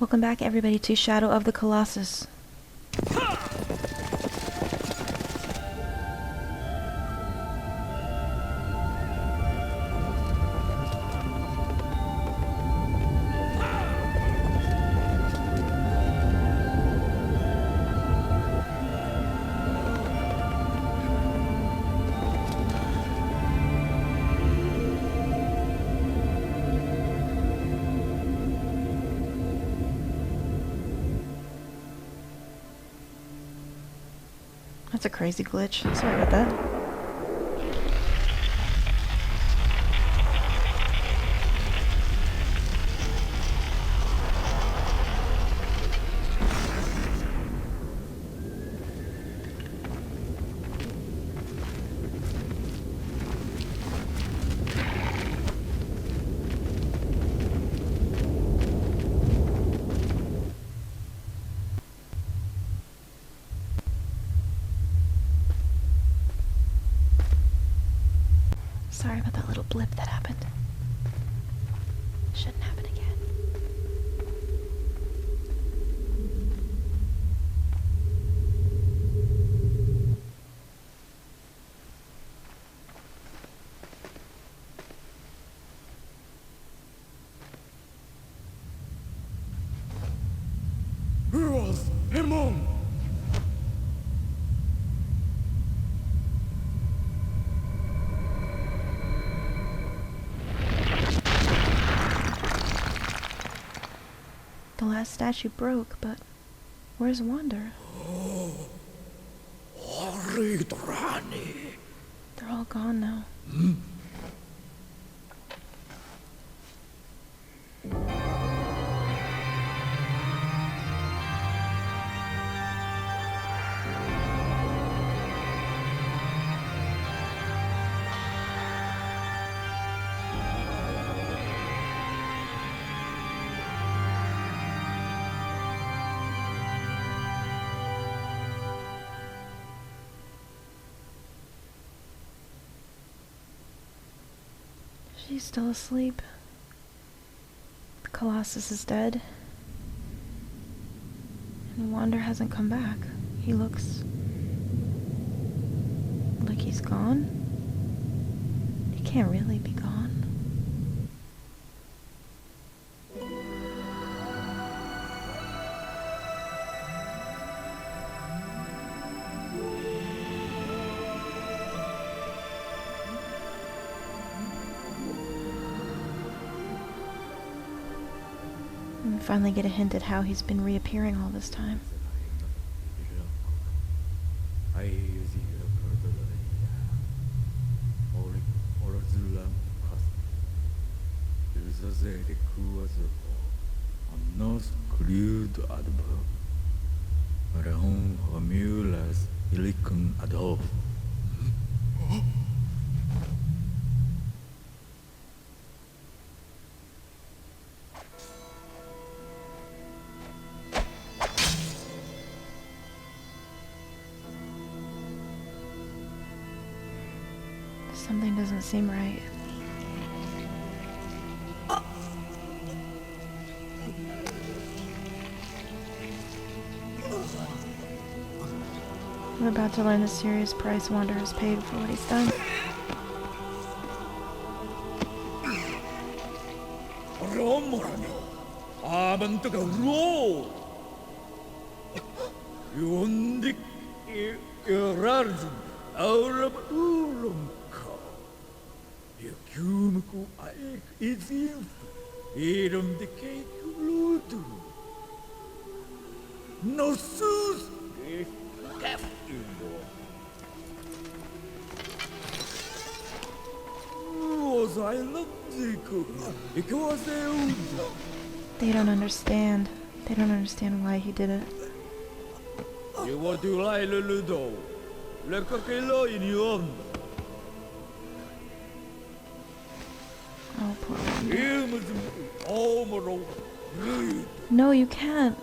Welcome back, everybody, to Shadow of the Colossus. That's a crazy glitch. Sorry about that. Sorry about that little blip that happened. Shouldn't happen again. Heroes, Hemon! The last statue broke, but where's Wander? Horidrani! They're all gone now. She's still asleep. The Colossus is dead. And Wander hasn't come back. He looks like he's gone. He can't really be gone. And finally get a hint at how he's been reappearing all this time. Something doesn't seem right. We're about to learn the serious price Wander has paid for what he's done. No sus! They don't understand. They don't understand why he did it. You want to lie, Ludo? Look at the Oh, poor Wander. No, you can't.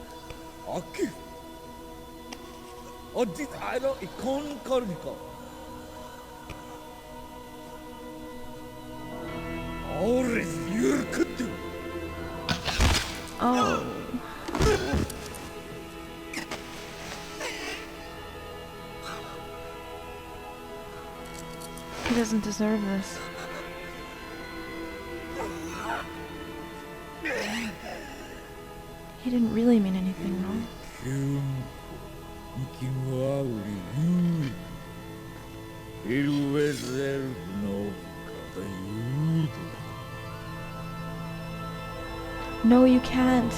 Oh. doesn't deserve this. He didn't really mean anything wrong. No, you can't.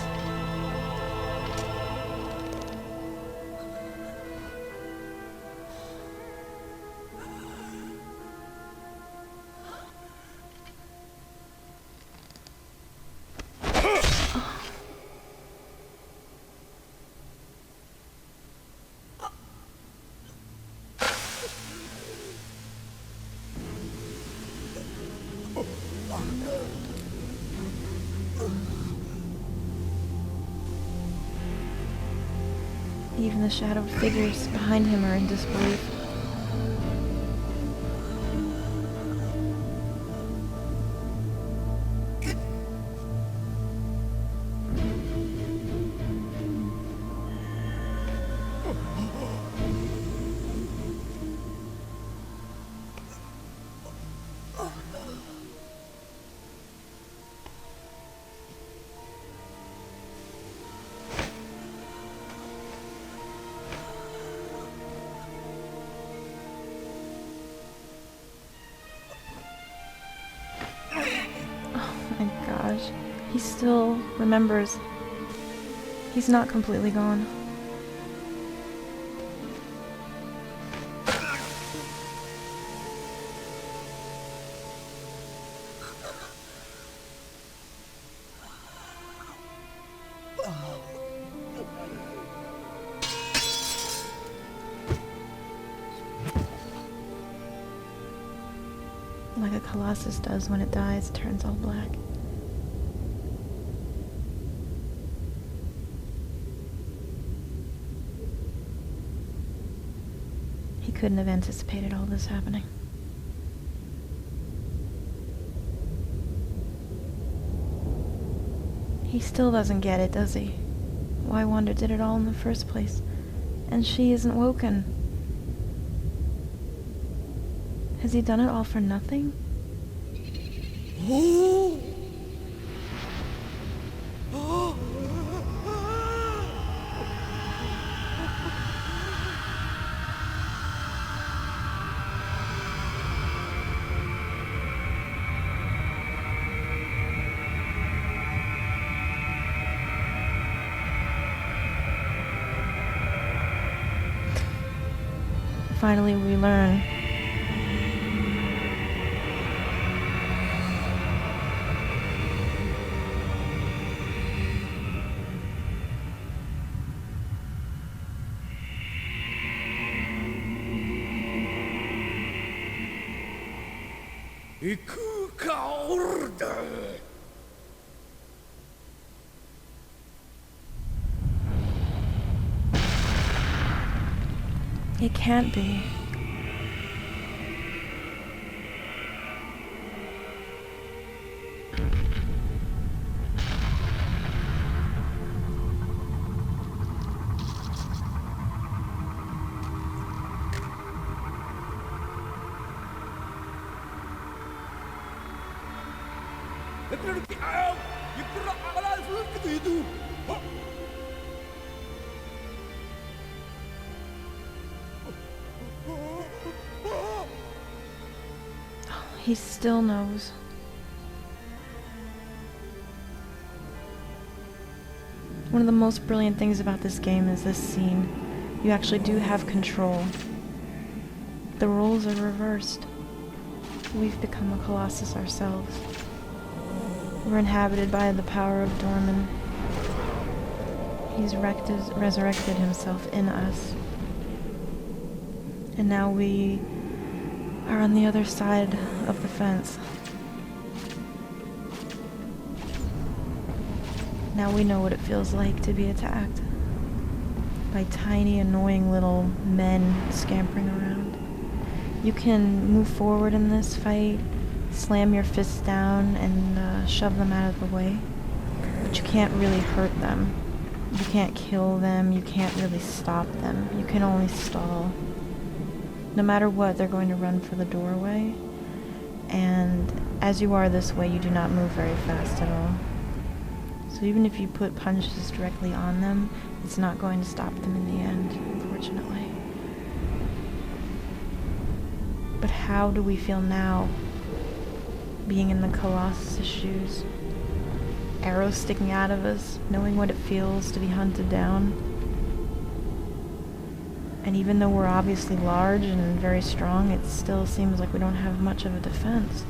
Even the shadowed figures behind him are in disbelief. My gosh, he still remembers. He's not completely gone. Like a Colossus does when it dies, it turns all black. He couldn't have anticipated all this happening. He still doesn't get it, does he? Why Wanda did it all in the first place. And she isn't woken. Has he done it all for nothing? Finally, we learn. It can't be. He still knows. One of the most brilliant things about this game is this scene. You actually do have control. The roles are reversed. We've become a Colossus ourselves. We're inhabited by the power of Dorman. He's resurrected himself in us. And now we are on the other side of the fence. Now we know what it feels like to be attacked by tiny, annoying little men scampering around. You can move forward in this fight, slam your fists down, and shove them out of the way. But you can't really hurt them. You can't kill them. You can't really stop them. You can only stall. No matter what, they're going to run for the doorway, And as you are this way, you do not move very fast at all. So even if you put punches directly on them, it's not going to stop them in the end, unfortunately. But how do we feel now, being in the Colossus' shoes? Arrows sticking out of us, knowing what it feels to be hunted down. And even though we're obviously large and very strong, it still seems like we don't have much of a defense.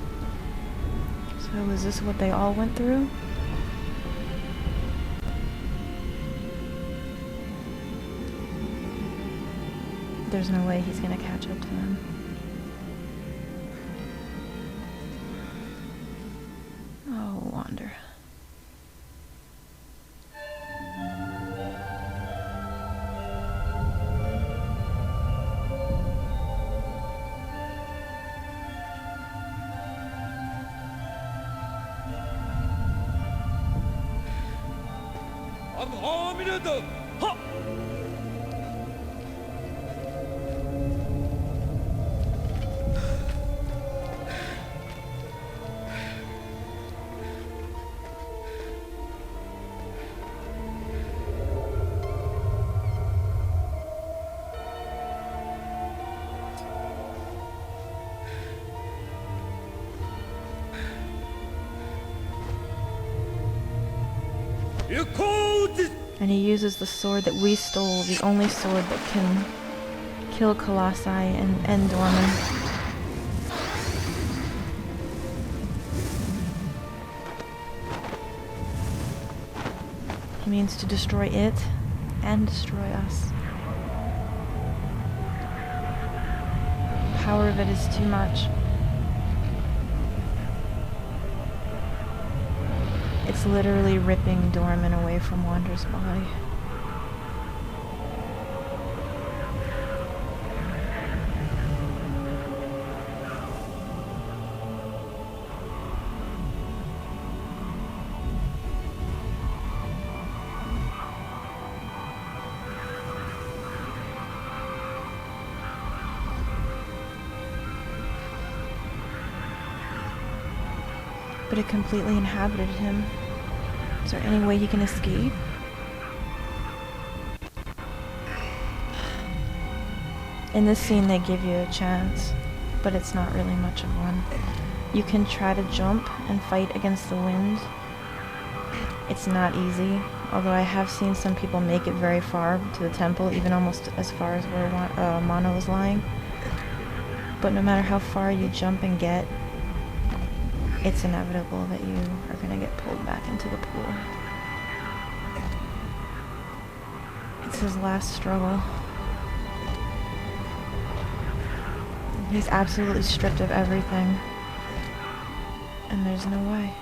So is this what they all went through? There's no way he's gonna catch up to them. Oh, Wander. And he uses the sword that we stole, the only sword that can kill Colossi and end Dorman. He means to destroy it and destroy us. The power of it is too much. It's literally ripping Dorman away from Wander's body. But it completely inhabited him. Is there any way he can escape? In this scene they give you a chance, but it's not really much of one. You can try to jump and fight against the wind. It's not easy, although I have seen some people make it very far to the temple, even almost as far as where Mono is lying. But no matter how far you jump and get, it's inevitable that you are going to get pulled back into the pool. It's his last struggle. He's absolutely stripped of everything. And there's no way.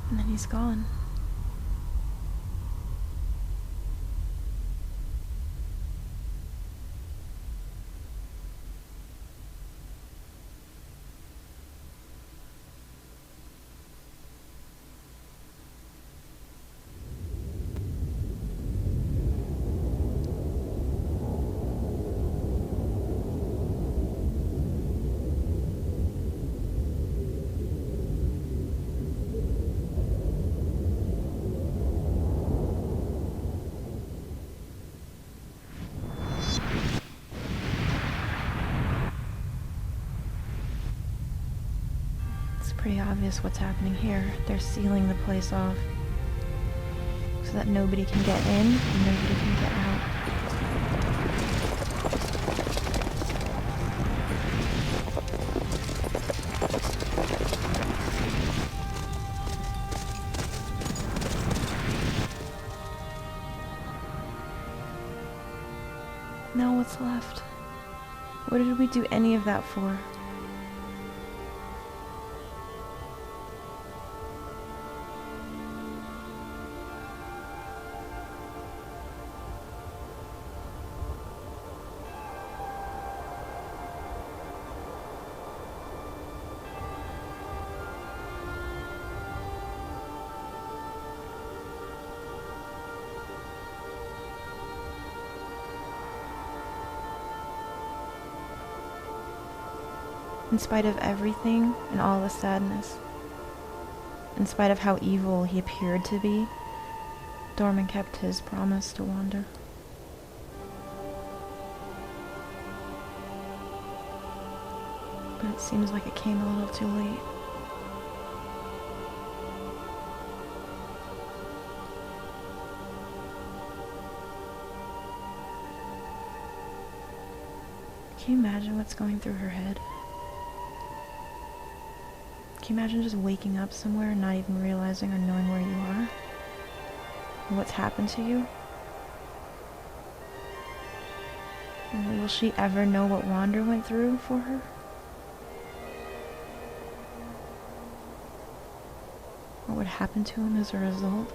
And then he's gone. Pretty obvious what's happening here. They're sealing the place off so that nobody can get in and nobody can get out. Now what's left? What did we do any of that for? In spite of everything and all the sadness, in spite of how evil he appeared to be, Dorman kept his promise to Wander. But it seems like it came a little too late. Can you imagine what's going through her head? Can you imagine just waking up somewhere and not even realizing or knowing where you are? And what's happened to you? And will she ever know what Wander went through for her? What would happen to him as a result?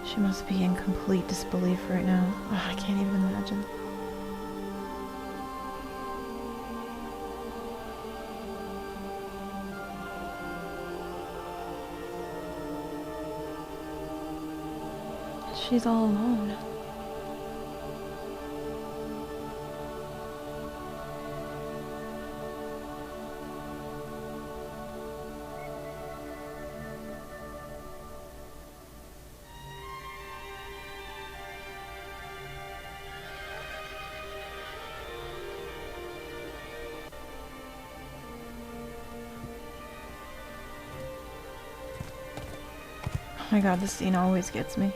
She must be in complete disbelief right now. Oh, I can't even imagine. She's all alone. Oh my god, this scene always gets me.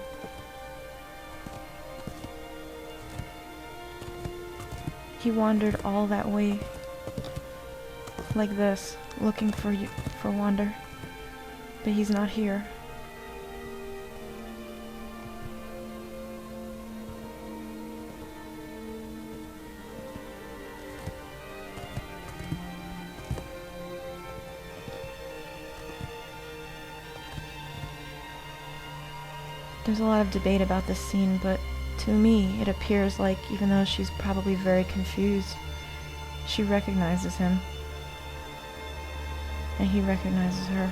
He wandered all that way, like this, looking for Wander, but he's not here. There's a lot of debate about this scene, but to me, it appears like, even though she's probably very confused, she recognizes him. And he recognizes her.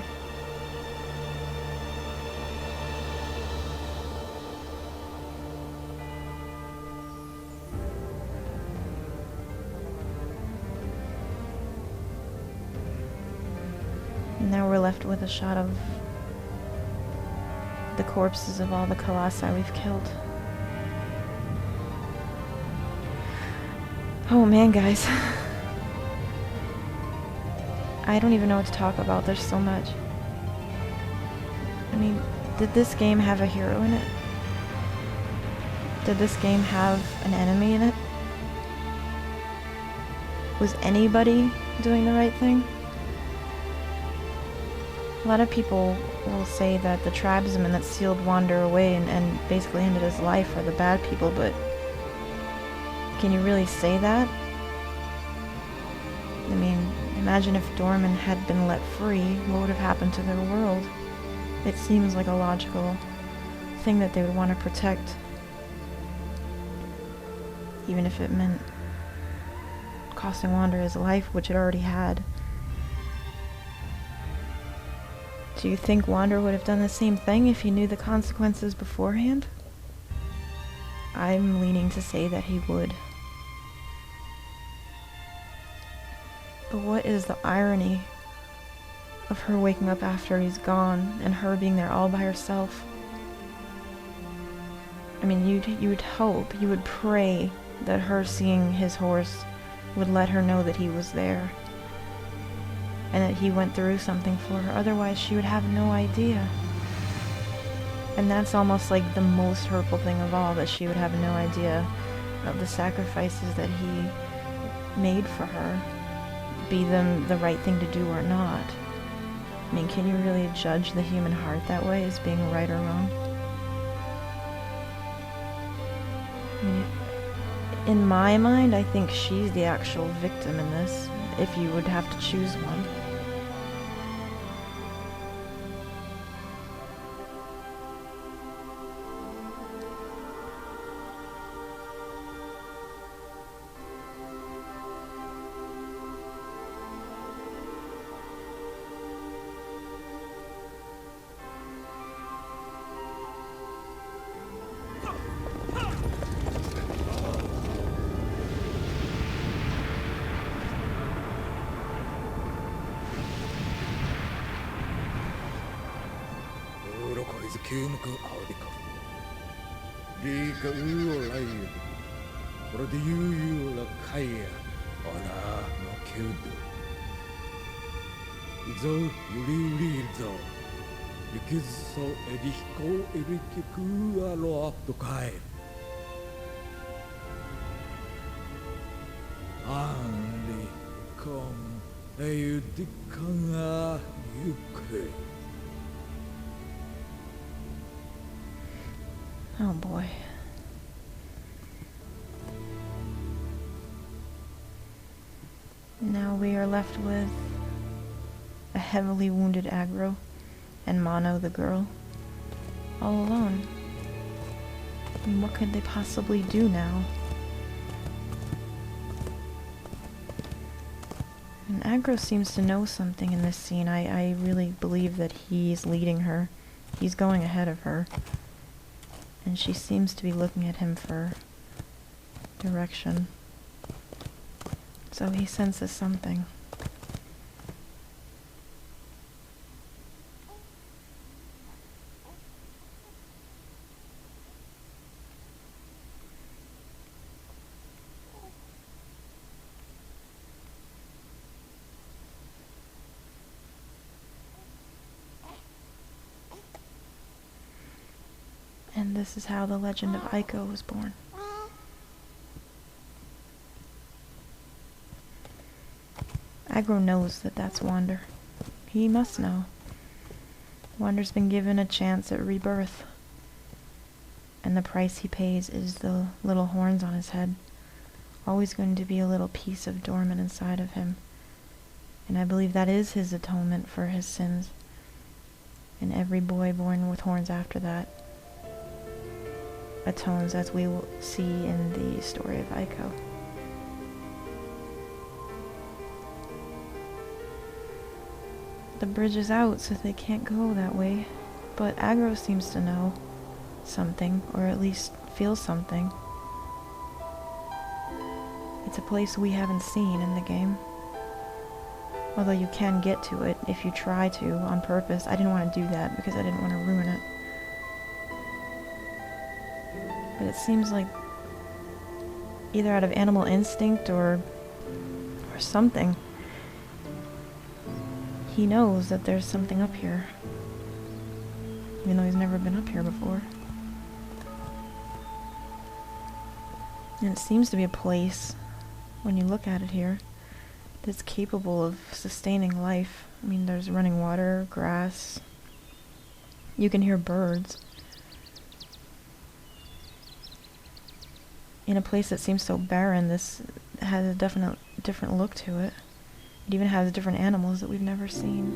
And now we're left with a shot of the corpses of all the Colossi we've killed. Oh man, guys. I don't even know what to talk about. There's so much. I mean, did this game have a hero in it? Did this game have an enemy in it? Was anybody doing the right thing? A lot of people will say that the tribesmen that sealed Wander away and basically ended his life are the bad people, but can you really say that? I mean, imagine if Dorman had been let free, what would have happened to their world? It seems like a logical thing that they would want to protect, even if it meant costing Wander his life, which it already had. Do you think Wander would have done the same thing if he knew the consequences beforehand? I'm leaning to say that he would. But what is the irony of her waking up after he's gone and her being there all by herself? I mean, you would hope, you would pray that her seeing his horse would let her know that he was there and that he went through something for her. Otherwise, she would have no idea. And that's almost like the most hurtful thing of all, that she would have no idea of the sacrifices that he made for her, be them the right thing to do or not. I mean, can you really judge the human heart that way, as being right or wrong? I mean, in my mind, I think she's the actual victim in this, if you would have to choose one. kiunku audiko. Lika uolai. Rodiu la kaya. Ona no kiudu. Izo yuri izo. Yukizo edihiko erikiku alo aptokai. Andi kong eyudikanga yuke. Oh boy. Now we are left with a heavily wounded aggro and Mono the girl, all alone. And what could they possibly do now? And Aggro seems to know something in this scene. I really believe that he's leading her. He's going ahead of her. And she seems to be looking at him for direction. So he senses something. And this is how the legend of Aiko was born. Aggro knows that that's Wander. He must know. Wander's been given a chance at rebirth. And the price he pays is the little horns on his head. Always going to be a little piece of dormant inside of him. And I believe that is his atonement for his sins. And every boy born with horns after that atones, as we will see in the story of Aiko. The bridge is out, so they can't go that way. But Aggro seems to know something, or at least feel something. It's a place we haven't seen in the game. Although you can get to it if you try to, on purpose. I didn't want to do that because I didn't want to ruin it. But it seems like either out of animal instinct or something, he knows that there's something up here, even though he's never been up here before. And it seems to be a place, when you look at it here, that's capable of sustaining life. I mean, there's running water, grass. You can hear birds. In a place that seems so barren, this has a different look to it. It even has different animals that we've never seen.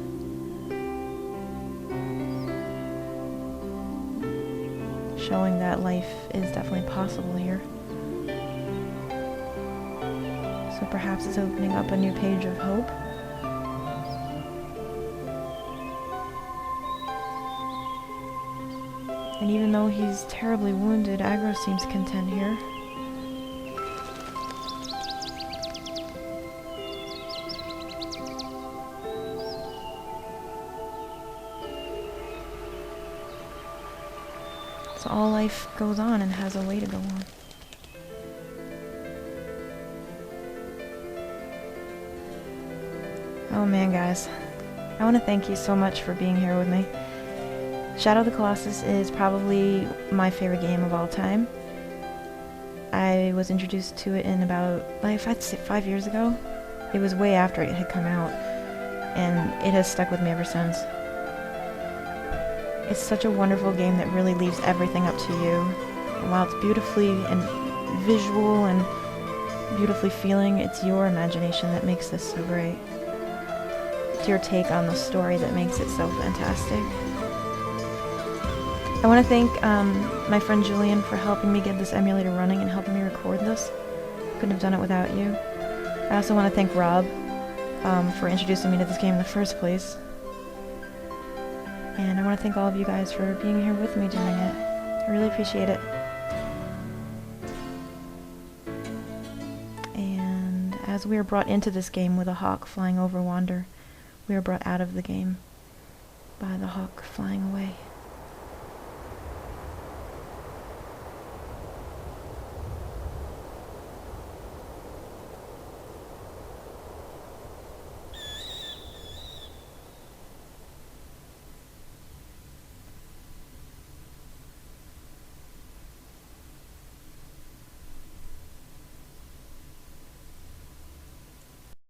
Showing that life is definitely possible here. So perhaps it's opening up a new page of hope. And even though he's terribly wounded, Aggro seems content here. So all life goes on and has a way to go on. Oh man, guys. I want to thank you so much for being here with me. Shadow of the Colossus is probably my favorite game of all time. I was introduced to it in about, if I'd say 5 years ago. It was way after it had come out, and it has stuck with me ever since. It's such a wonderful game that really leaves everything up to you. And while it's beautifully and visual and beautifully feeling, it's your imagination that makes this so great. It's your take on the story that makes it so fantastic. I want to thank my friend Julian for helping me get this emulator running and helping me record this. Couldn't have done it without you. I also want to thank Rob for introducing me to this game in the first place. And I want to thank all of you guys for being here with me doing it. I really appreciate it. And as we are brought into this game with a hawk flying over Wander, we are brought out of the game by the hawk flying away.